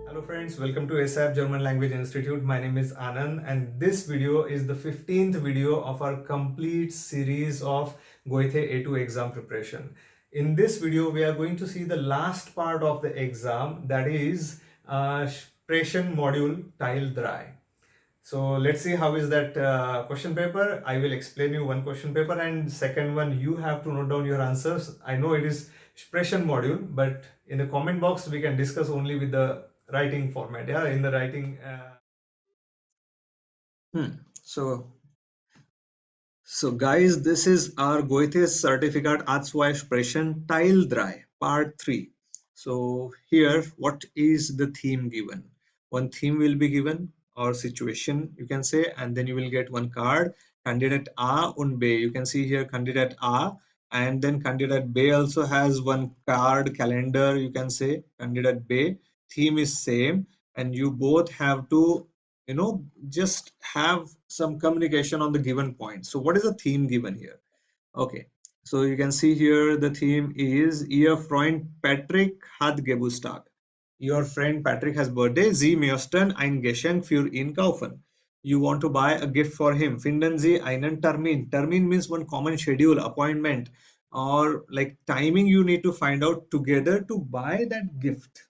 Hello friends, welcome to ASAP German Language Institute. My name is Anand and this video is the 15th video of our complete series of Goethe A2 exam preparation. In this video, we are going to see the last part of the exam, that is Sprechen Module Teil 3. So let's see how is that question paper. I will explain you one question paper, and second one you have to note down your answers. I know it is expression module, but in the comment box we can discuss only with the writing format. Yeah, in the writing. So guys, this is our Goethe's Certificate Atzwei Sprechen Teil 3, part 3. So here, what is the theme given? One theme will be given, or situation you can say, and then you will get one card. Candidate A und B. You can see here candidate A, and then candidate B also has one card, calendar you can say. Candidate B, theme is same, and you both have to just have some communication on the given point. So what is the theme given here? Okay, so you can see here the theme is Ihr Freund Patrick hat Geburtstag. Your friend Patrick has birthday. Sie möchten ein Geschenk für ihn kaufen. You want to buy a gift for him. Finden Sie einen Termin. Termin means one common schedule, appointment, or like timing you need to find out together to buy that gift.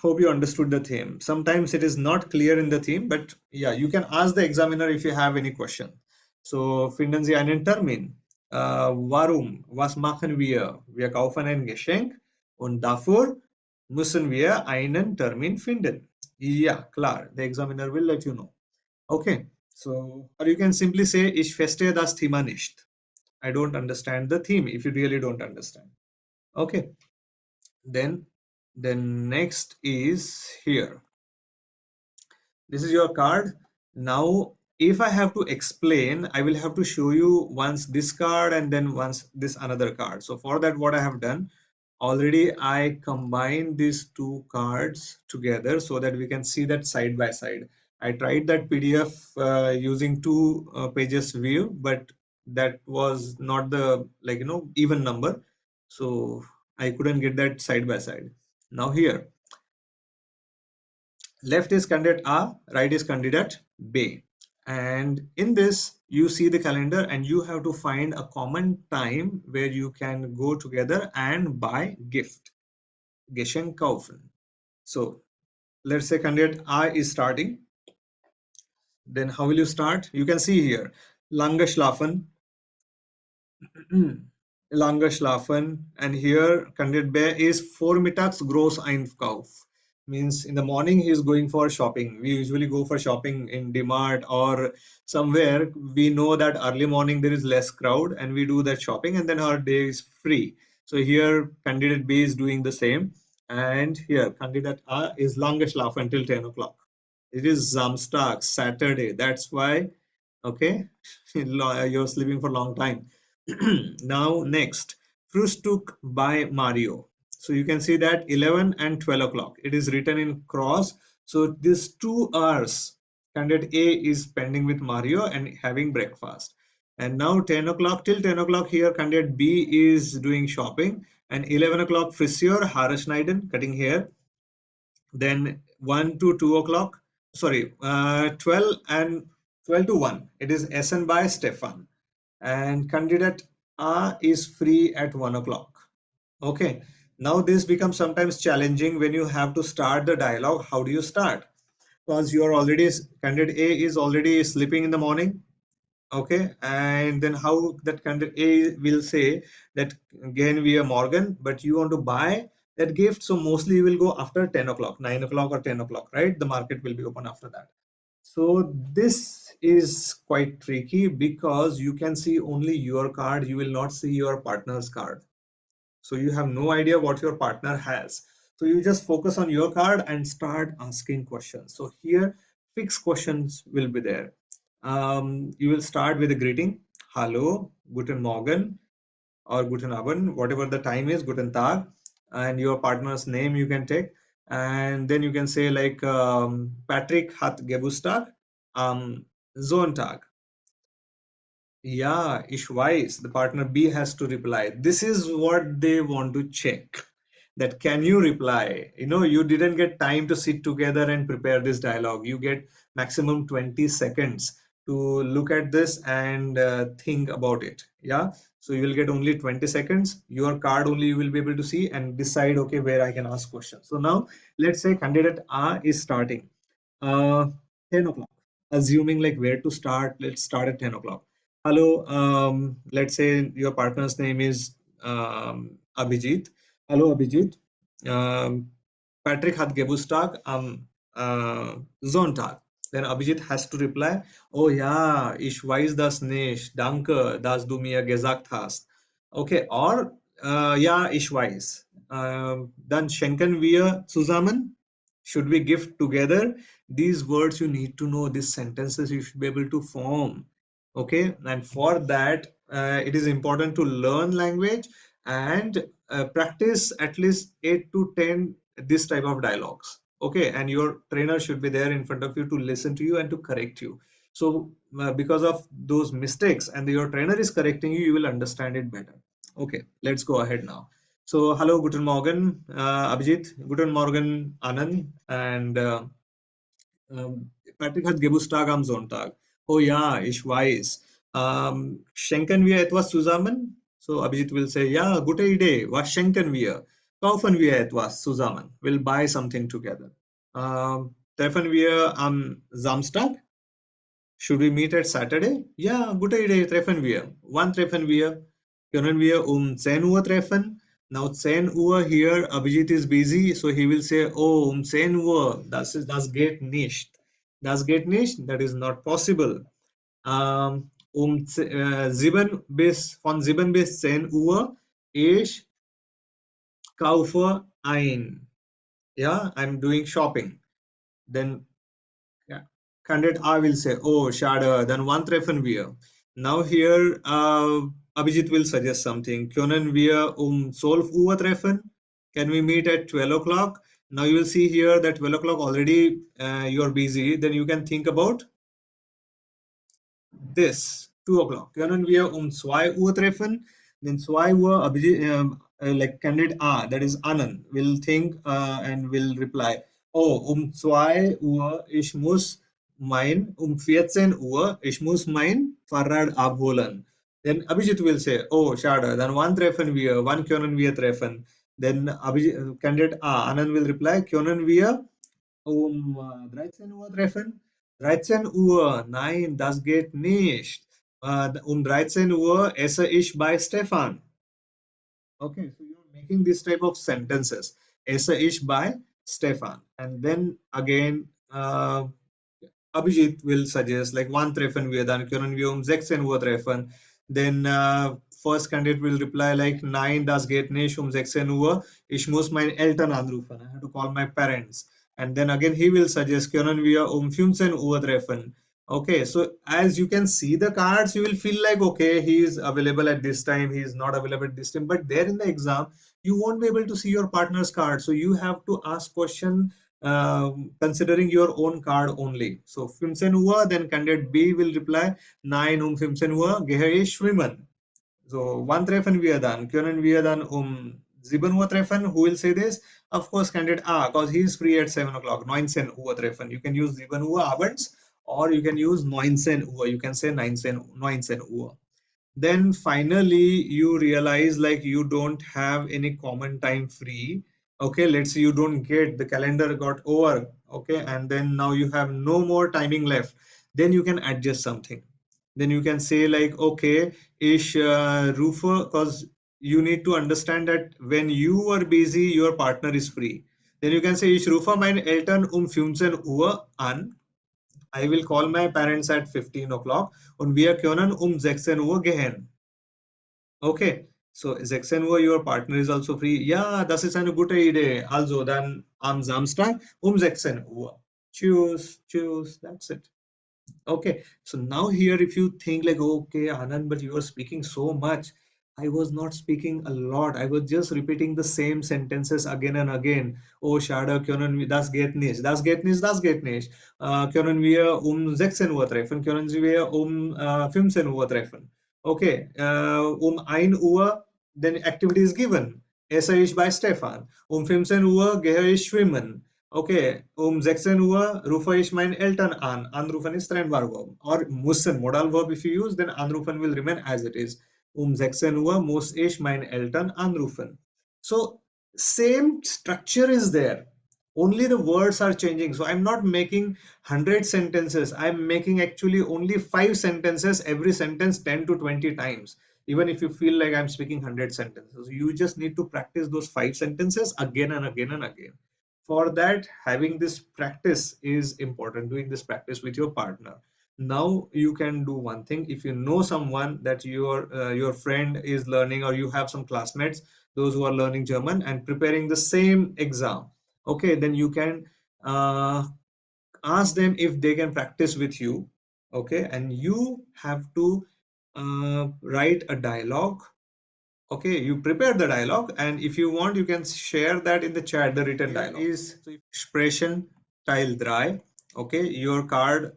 Hope you understood the theme. Sometimes it is not clear in the theme, but yeah, you can ask the examiner if you have any question. So, finden Sie einen Termin? Warum? Was machen wir? Wir kaufen ein Geschenk und dafür müssen wir einen Termin finden. Yeah, klar. The examiner will let you know. Okay. So, or you can simply say, ich verstehe das Thema nicht. I don't understand the theme if you really don't understand. Okay. Then next is here. This is your card. Now if I have to explain, I will have to show you once this card and then once this another card. So for that, what I have done already, I combined these two cards together so that we can see that side by side. I tried that PDF using two pages view, but that was not the even number, so I couldn't get that side by side. Now here, left is candidate A, right is candidate B. And in this, you see the calendar and you have to find a common time where you can go together and buy gift. Geschenk kaufen. So let's say candidate A is starting. Then how will you start? You can see here, lange schlafen, lange schlafen, and here candidate B is vormittags groß Einkauf. Means in the morning he is going for shopping. We usually go for shopping in DMart or somewhere. We know that early morning there is less crowd and we do that shopping and then our day is free. So here candidate B is doing the same, and here candidate A is lange schlafen until 10 o'clock. It is Samstag, Saturday. That's why, okay, you're sleeping for a long time. Now next, Frühstück by Mario. So you can see that 11 and 12 o'clock. It is written in cross. So these 2 hours, candidate A is spending with Mario and having breakfast. And now 10 o'clock till 10 o'clock here, candidate B is doing shopping. And 11 o'clock, Friseur, Haare schneiden, cutting hair. Then 1 to 2 o'clock, sorry, 12 and 12 to 1, it is Essen by Stefan. And candidate A is free at 1 o'clock. Okay, now this becomes sometimes challenging when you have to start the dialogue. How do you start? Because you are already, candidate A is already sleeping in the morning. Okay, and then how that candidate A will say that again we are Morgan, but you want to buy that gift, so mostly you will go after 10 o'clock, 9 o'clock or 10 o'clock, right? The market will be open after that. So this is quite tricky because you can see only your card, you will not see your partner's card. So you have no idea what your partner has. So you just focus on your card and start asking questions. So here fixed questions will be there. You will start with a greeting. Hallo, guten Morgen, or guten Abend, whatever the time is, guten Tag, and your partner's name you can take. And then you can say like Patrick hat Geburtstag am Sonntag. Yeah, ich weiß. The partner B has to reply. This is what they want to check. that can you reply. You didn't get time to sit together and prepare this dialogue. You get maximum 20 seconds to look at this and think about it. Yeah, so you will get only 20 seconds. Your card only you will be able to see and decide, okay, where I can ask questions. So now let's say candidate A is starting uh 10 o'clock, assuming like where to start. Let's start at 10 o'clock. Hello, let's say your partner's name is Abhijit. Hello, Abhijit. um, Patrick hat Geburtstag am Sonntag. Then Abhijit has to reply, oh ja, ich weiß das nicht. Danke, dass du mir gesagt hast. Okay, or ja, ich weiß. Dann schenken wir zusammen. Should we give together? These words you need to know, these sentences you should be able to form. Okay, and for that, it is important to learn language and practice at least 8 to 10 this type of dialogues. Okay, and your trainer should be there in front of you to listen to you and to correct you. So because of those mistakes and your trainer is correcting you, you will understand it better. Okay, let's go ahead now. So hello, guten morgen, Abhijit. Guten morgen, Anand. And Patrick hat Geburtstag am Sonntag. Oh ja, ich weiß. Schenken wir etwas zusammen? So Abhijit will say, ja, gute Idee. Was schenken wir? Kaufen wir etwas zusammen. We'll buy something together. Treffen wir am Samstag? Should we meet at Saturday? Ja, gute Idee. Treffen wir. Wann treffen wir? Können wir 10 Uhr treffen? Now 10 Uhr here, Abhijit is busy, so he will say, oh, 10 Uhr, das geht nicht. Das geht nicht, that is not possible. 7 von 7 bis 10 Uhr, ich kaufe ein. Yeah, I'm doing shopping. Then yeah, candidate I will say, oh, schade, then wann treffen wir? Now here, Abhijit will suggest something. Können wir 12 Uhr treffen? Can we meet at 12 o'clock? Now you will see here that 12 o'clock already you're busy. Then you can think about this 2 o'clock. Können wir 2 Uhr treffen? Then 2 Uhr, like candidate A, that is Anand, will think and will reply, oh, 2 Uhr, ich muss 14 Uhr, ich muss mein Fahrrad abholen. Then Abhijit will say, oh, schade, dann wann treffen wir? Wann können wir treffen? Then candidate A, Anand will reply, können wir 13 Uhr treffen? 13 Uhr, nein, das geht nicht. 13 Uhr esse ich bei Stefan. Okay, so you're making this type of sentences. Esse ich bei Stefan. And then again, Abhijit will suggest like wann treffen wir, dann können wir 16 Uhr treffen. Then first candidate will reply like nein, das geht nicht 16 Uhr. Ich muss meine Eltern anrufen. I have to call my parents. And then again he will suggest können wir 15 Uhr treffen. Okay, so as you can see the cards, you will feel like okay, he is available at this time, he is not available at this time. But there in the exam, you won't be able to see your partner's card. So you have to ask question considering your own card only. So 15 Uhr, then candidate B will reply, nein, 15 Uhr gehe ich schwimmen. So wann treffen wir dann? Können wir dann 7 Uhr treffen? Who will say this? Of course, candidate A, because he is free at 7 o'clock. 19 Uhr treffen. You can use 7 Uhr abends or you can use 19 Uhr. You can say 19 Uhr. Then finally you realize like you don't have any common time free. Okay, let's say you don't get, the calendar got over. Okay, and then now you have no more timing left. Then you can adjust something. Then you can say like okay, ich rufe, because you need to understand that when you are busy your partner is free. Then you can say ich rufe meine Eltern 15 Uhr an. I will call my parents at 15 o'clock und wir können 16 Uhr gehen. Okay, so 16 Uhr, your partner is also free. Ja, das ist eine gute Idee. Also dann am Samstag 16 Uhr. Choose, that's it. Okay, so now here if you think like, okay, Anand, but you are speaking so much. I was not speaking a lot. I was just repeating the same sentences again and again. Oh, schade, können wir, das geht nicht, das geht nicht, das geht nicht. Können wir 16 Uhr treffen? Können wir 15 Uhr treffen? Okay, 1 Uhr, then activity is given. esse ich bei Stefan. 15 Uhr gehe ich schwimmen. Okay, 16 Uhr rufe ich meine Eltern an. Anrufen ist Trennwahlverb. Or müssen, modal verb if you use, then anrufen will remain as it is. 16 Uhr muss ich meine Eltern anrufen. So, same structure is there. Only the words are changing. So, I'm not making 100 sentences. I'm making actually only 5 sentences, every sentence 10 to 20 times. Even if you feel like I'm speaking 100 sentences, you just need to practice those 5 sentences again and again and again. For that, having this practice is important, doing this practice with your partner. Now you can do one thing. If you know someone that your friend is learning, or you have some classmates, those who are learning German and preparing the same exam, okay, then you can uh, ask them if they can practice with you. Okay, and you have to write a dialogue. Okay, you prepare the dialogue, and if you want, you can share that in the chat, the written dialogue. Is Sprechen Teil 3. Okay, your card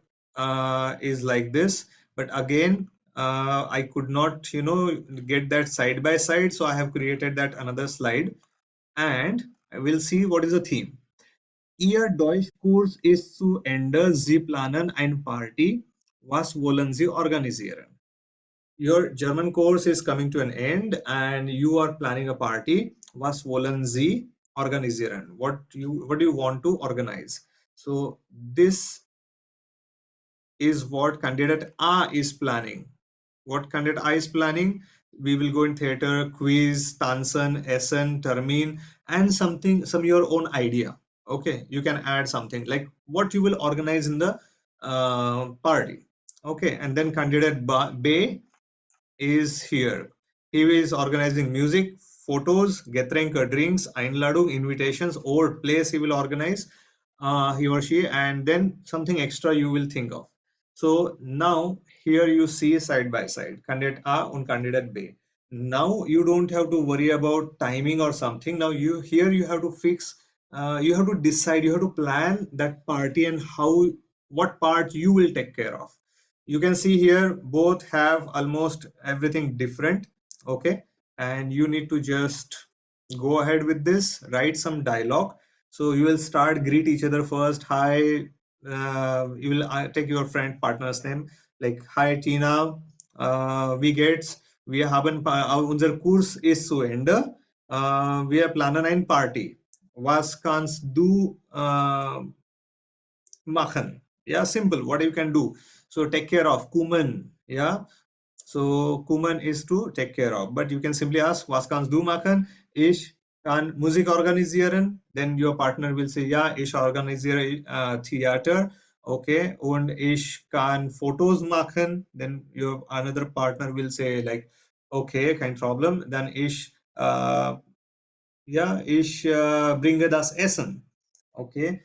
is like this, but again, I could not, get that side by side, so I have created that another slide, and I will see what is the theme. Ihr Deutschkurs ist zu Ende. Sie planen eine Party. Was wollen Sie organisieren? Your German course is coming to an end and you are planning a party. Was wollen Sie organisieren? What do you want to organize? So this is what candidate A is planning. What candidate A is planning? We will go in theater, quiz, tanzen, essen, termin, and some your own idea. Okay, you can add something like what you will organize in the party. Okay, and then candidate B is here. He is organizing music, photos, Getränke, drinks, Einladung, invitations, or place he will organize, he or she, and then something extra you will think of. So now here you see side by side, candidate A and candidate B. Now you don't have to worry about timing or something. Now you have to fix, you have to decide, you have to plan that party and what part you will take care of. You can see here both have almost everything different. Okay, and you need to just go ahead with this, write some dialogue. So you will start, greet each other first. Hi, you will take your friend partner's name, like hi Tina, wie geht's, wir haben unser Kurs ist zu Ende, wir planen ein Party, was kannst du machen? Yeah, simple, what you can do. So take care of, Kuman. Yeah, so Kuman is to take care of, but you can simply ask, was kannst du machen? Ich kann Musik organisieren. Then your partner will say, ja, ich organisiere Theater. Okay, und ich kann Fotos machen. Then your another partner will say like, okay, kein Problem. Then ich bringe das Essen. Okay,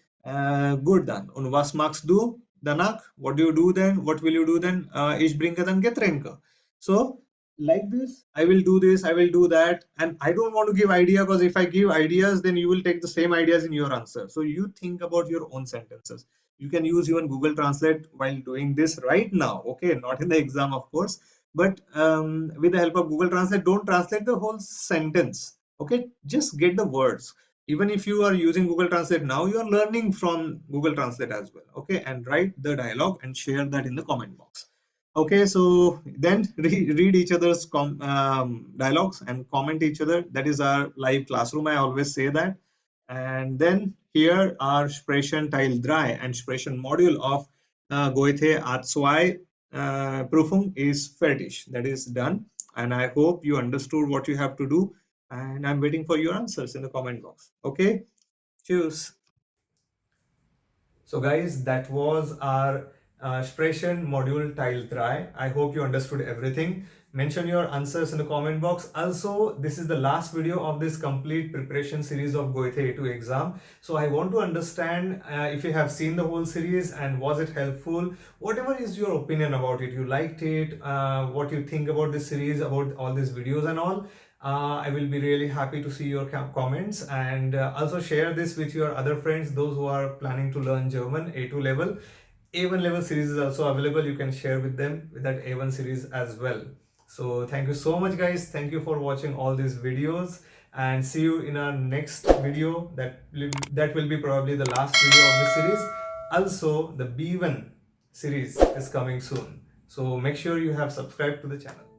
gut dann. Und was machst du danach? What do you do then? What will you do then? Ich bringe dann Getränke. So, like this, I will do this, I will do that. And I don't want to give idea, because if I give ideas, then you will take the same ideas in your answer. So you think about your own sentences. You can use even Google Translate while doing this right now. Okay, not in the exam, of course, but with the help of Google Translate, don't translate the whole sentence. Okay, just get the words. Even if you are using Google Translate now, you are learning from Google Translate as well. Okay, and write the dialogue and share that in the comment box. Okay, so then read each other's dialogues and comment each other. That is our live classroom, I always say that. And then here are Sprechen Teil 3 and Sprechen module of Goethe A2 Prüfung is fertig. That is done. And I hope you understood what you have to do. And I'm waiting for your answers in the comment box. Okay, cheers. So guys, that was our Sprechen module Teil 3. I hope you understood everything. Mention your answers in the comment box. Also, this is the last video of this complete preparation series of Goethe A2 exam. So I want to understand if you have seen the whole series and was it helpful. Whatever is your opinion about it, you liked it, what you think about this series, about all these videos and all. I will be really happy to see your comments, and also share this with your other friends, those who are planning to learn German A2 level. A1 level series is also available. You can share with them with that A1 series as well. So thank you so much guys. Thank you for watching all these videos, and see you in our next video. That will be probably the last video of this series. Also, the B1 series is coming soon, so make sure you have subscribed to the channel.